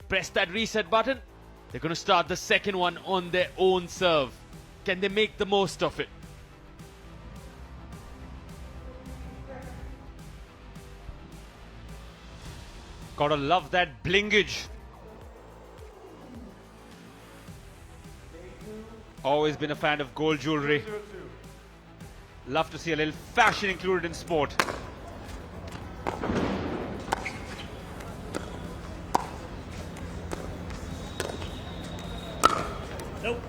press that reset button. They're going to start the second one on their own serve. Can they make the most of it? Gotta love that blingage. Always been a fan of gold jewelry. Love to see a little fashion included in sport. Nope.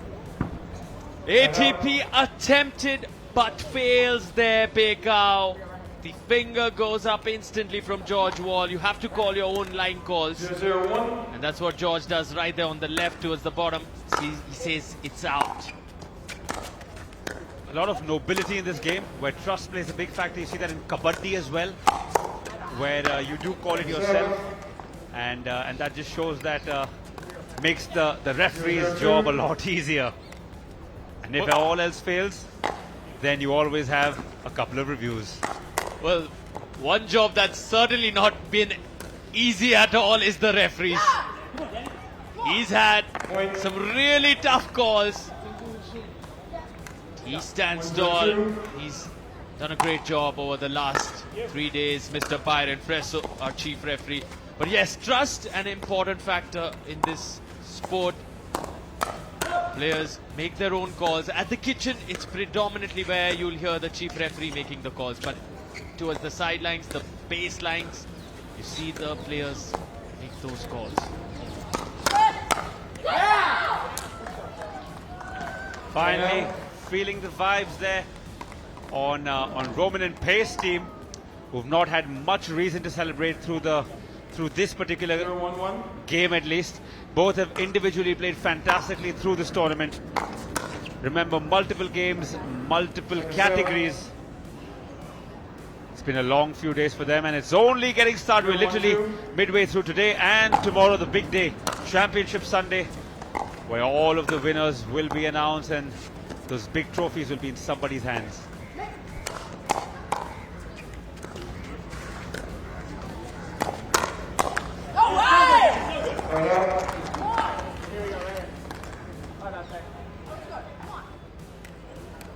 ATP attempted but fails there, Pekau. The finger goes up instantly from George Wall. You have to call your own line calls. 0-0-1. And that's what George does right there on the left towards the bottom. He says it's out. A lot of nobility in this game, where trust plays a big factor. You see that in kabaddi as well, where you do call it yourself, and that just shows that makes the referee's job a lot easier. And if all else fails, then you always have a couple of reviews. Well, one job that's certainly not been easy at all is the referees. He's had some really tough calls. He stands tall. He's done a great job over the last 3 days, Mr. Byron Fresso, our chief referee. But yes, trust an important factor in this sport. Players make their own calls. At the kitchen, it's predominantly where you'll hear the chief referee making the calls. But towards the sidelines, the baselines, you see the players make those calls. Finally, feeling the vibes there on Roman and Pace team, who've not had much reason to celebrate through this particular 0-1-1. game at least. Both have individually played fantastically through this tournament. Remember, multiple games, multiple categories. It's been a long few days for them, and it's only getting started. We're literally midway through today, and tomorrow the big day, Championship Sunday, where all of the winners will be announced and those big trophies will be in somebody's hands.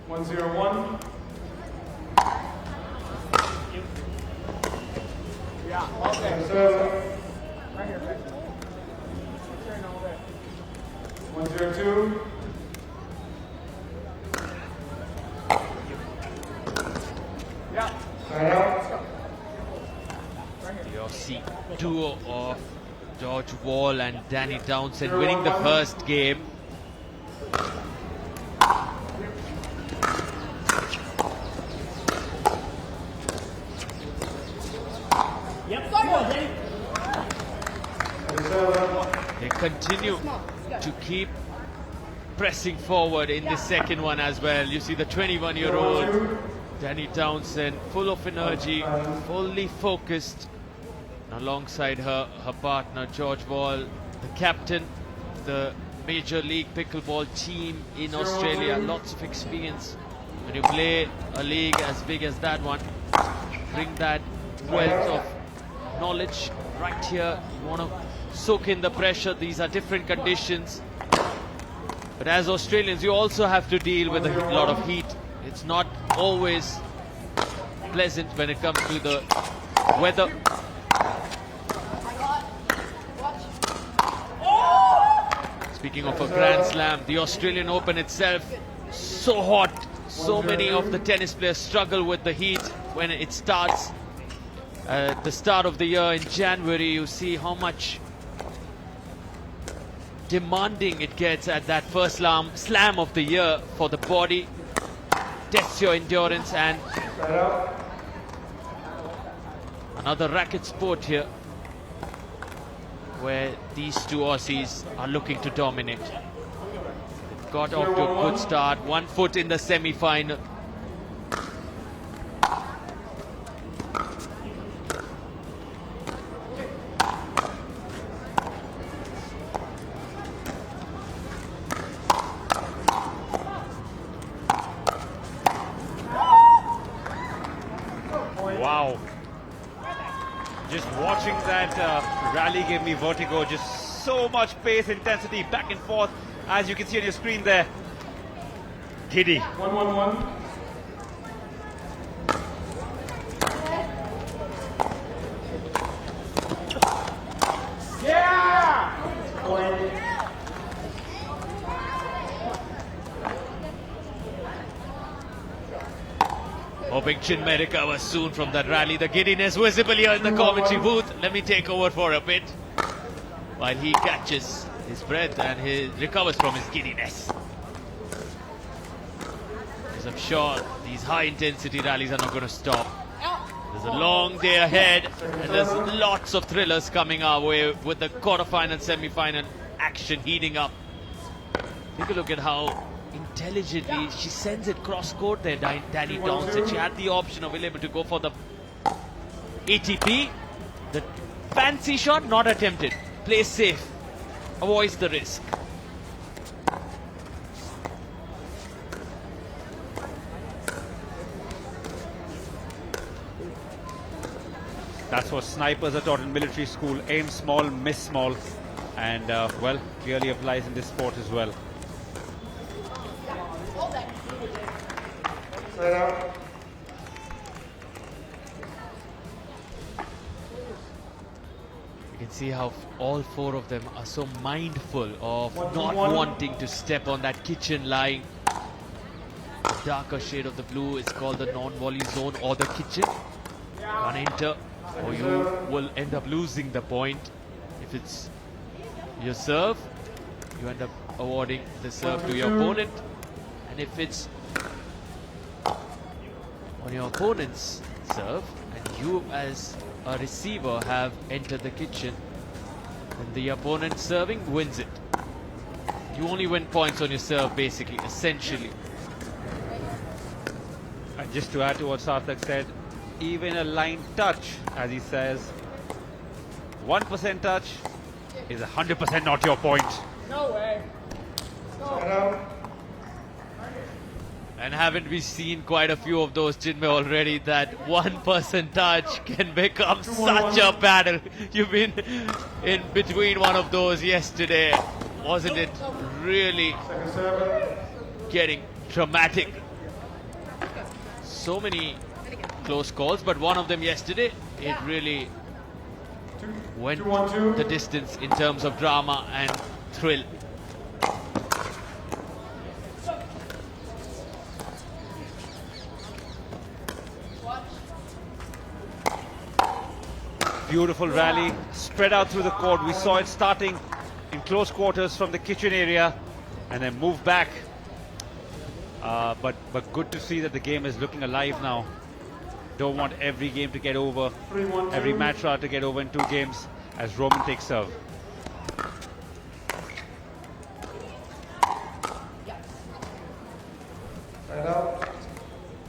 One 0-1. Yeah, okay. So, right here, right. 1-0-2. Yeah. Your see duo of George Wall and Danni Townsend winning the first game. They continue to keep pressing forward in the second one as well. You see the 21-year-old Danni Townsend, full of energy, fully focused. Alongside her partner George Wall, the captain of the Major League Pickleball team in Australia. Lots of experience. When you play a league as big as that one, bring that wealth of knowledge right here. You want to soak in the pressure. These are different conditions. But as Australians, you also have to deal with a lot of heat. It's not always pleasant when it comes to the weather. Speaking of a Grand Slam, the Australian Open itself, so hot. So many of the tennis players struggle with the heat when it starts. At the start of the year in January, you see how much demanding it gets at that first slam of the year for the body. Tests your endurance, and another racket sport here where these two Aussies are looking to dominate. They've got off to a good start, 1 foot in the semi-final. Wow. Just watching that rally gave me vertigo, just So much pace, intensity, back and forth, as you can see on your screen there. Giddy. 1-1-1. Yeah! Point. Hoping Chin may recover soon from that rally. The giddiness visible here in the commentary booth. Let me take over for a bit while he catches his breath and he recovers from his giddiness. Because I'm sure these high intensity rallies are not going to stop. There's a long day ahead and there's lots of thrillers coming our way with the quarterfinal, semi-final action heating up. Take a look at how intelligently she sends it cross court there, Danni Townsend. She had the option available to go for the ATP. The fancy shot not attempted. Plays safe. Avoids the risk. That's what snipers are taught in military school. Aim small, miss small. And, well, clearly applies in this sport as well. Side out. You can see how all four of them are so mindful of not 1-1. wanting to step on that kitchen line. The darker shade of the blue is called the non-volley zone or the kitchen. Can't enter or you will end up losing the point. If it's your serve, you end up awarding the serve to your opponent. And if it's on your opponent's serve and you as a receiver have entered the kitchen, and the opponent serving wins it. You only win points on your serve, basically, essentially. And just to add to what Sarthak said, even a line touch, as he says, 1% touch is 100% not your point. No way. Side out. And haven't we seen quite a few of those, Chinmay, already, that 1% touch can become such a battle. You've been in between one of those yesterday. Wasn't it really Second serve. getting dramatic? So many close calls, but one of them yesterday, it really went 2-1-2. the distance in terms of drama and thrill. Beautiful rally, spread out through the court. We saw it starting in close quarters from the kitchen area and then move back. But good to see that the game is looking alive now. Don't want every game to get over, 3-1-2. every match round to get over in 2 games as Roman takes serve. Side out.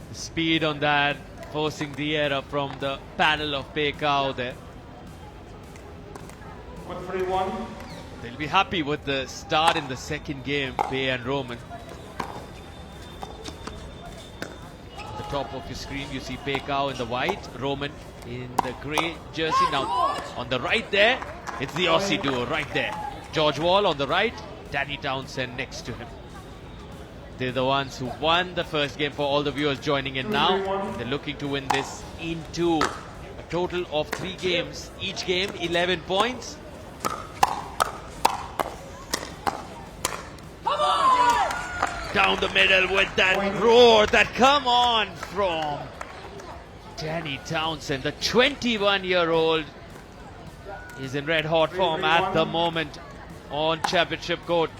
The speed on that, forcing the error from the panel of Pekao there. 1-3-1. They'll be happy with the start in the second game, Pei and Roman. On the top of your screen, you see Pekao in the white, Roman in the grey jersey. Now, on the right there, it's the Aussie duo right there. George Wall on the right, Danni Townsend next to him. They're the ones who won the first game. For all the viewers joining in now, they're looking to win this into a total of 3 games. Each game, 11 points. Down the middle with that roar, that come on from Danni Townsend. The 21-year-old is in red hot form at the moment on championship court.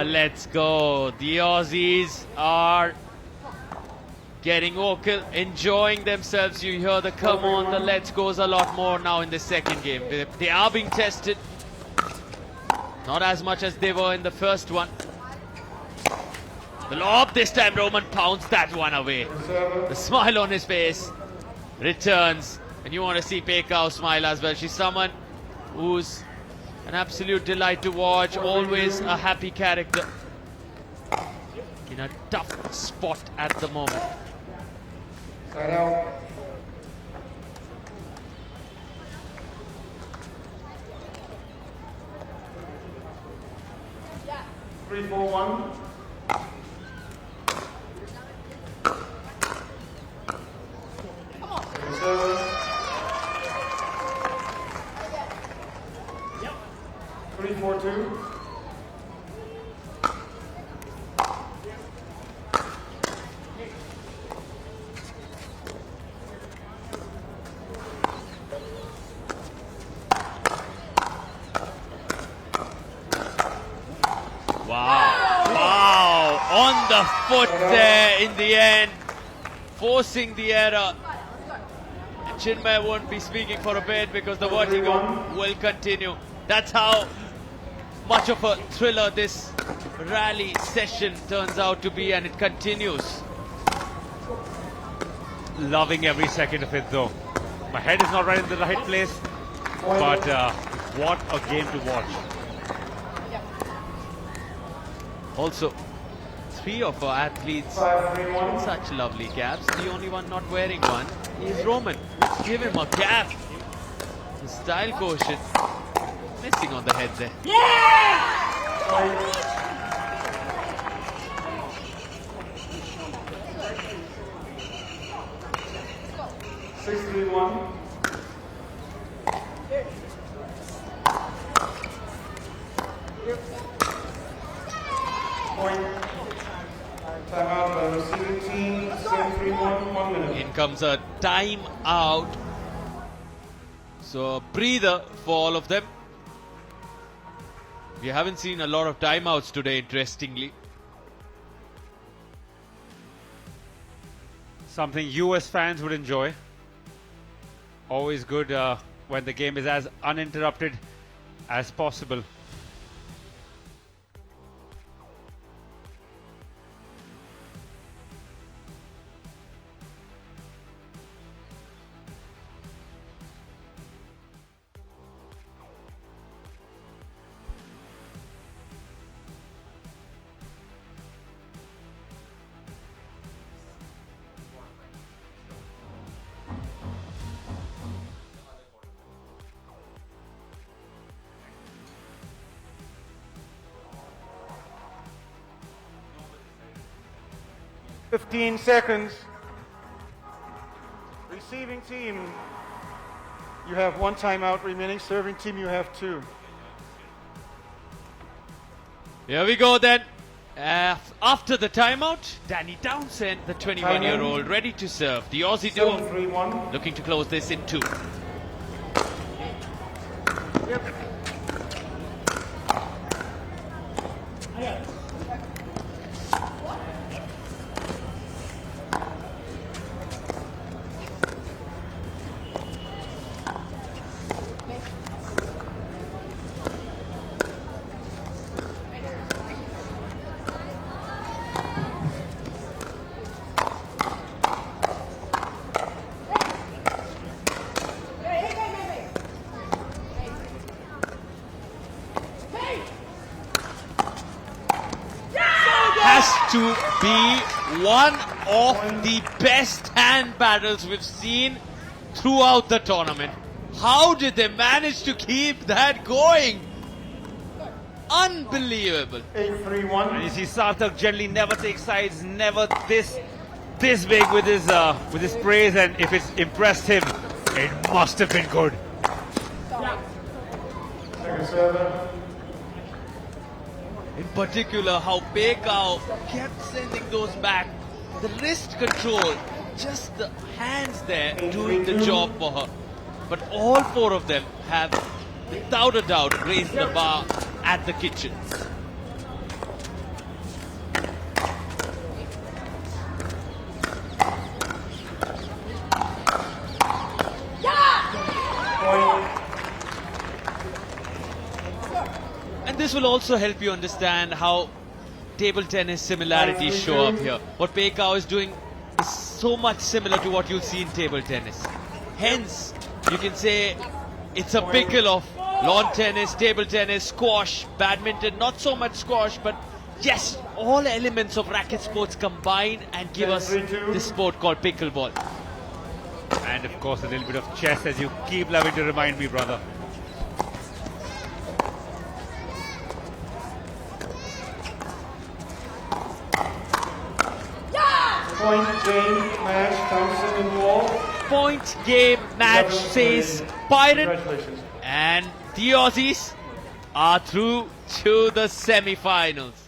Let's go. The Aussies are getting vocal, enjoying themselves. You hear the come on, the let's goes a lot more now in the second game. They are being tested. Not as much as they were in the first one. The lob this time, Roman pounds that one away. The smile on his face returns. And you want to see Pekao smile as well. She's someone who's An absolute delight to watch, always a happy character in a tough spot at the moment. Side out. Yeah. 3-4-1. Come on. 3-4-2. Wow, on the foot there in the end, forcing the error. And Chinmay won't be speaking for a bit because the vertigo will continue. That's how much of a thriller this rally session turns out to be, and it continues. Loving every second of it though. My head is not right in the right place, but what a game to watch. Also, three of our athletes in such lovely caps. The only one not wearing one is Roman. Let's give him a cap. The style quotient missing on the head there. Yeah! 6-3-1. Point. Timeout by receiving team. 7-3-1. 1 minute. In comes a time out. So a breather for all of them. We haven't seen a lot of timeouts today, interestingly. Something US fans would enjoy. Always good when the game is as uninterrupted as possible. Fifteen seconds. Receiving team, you have 1 timeout remaining. Serving team, you have 2. Here we go then. After the timeout, Danni Townsend, the 21-year-old, ready to serve. The Aussie duo 7-3-1. looking to close this in 2. Yep. To be one of the best hand battles we've seen throughout the tournament. How did they manage to keep that going? Unbelievable. 8-3-1. And you see Sarthak generally never takes sides, never this big with his praise, and if it's impressed him, it must have been good. Second server. In particular, how Pekao kept sending those back. The wrist control, just the hands there doing the job for her. But all 4 of them have, without a doubt, raised the bar at the kitchen. And this will also help you understand how table tennis similarities show up here. What Pekao is doing is so much similar to what you'll see in table tennis. Hence, you can say it's a pickle of Lawn tennis, table tennis, squash, badminton, not so much squash, but yes, all elements of racket sports combine and give us this sport called pickleball. And of course a little bit of chess, as you keep loving to remind me, brother. Point game match, Townsend and Wall. Point game match says Pirate, Congratulations. and the Aussies are through to the semi-finals.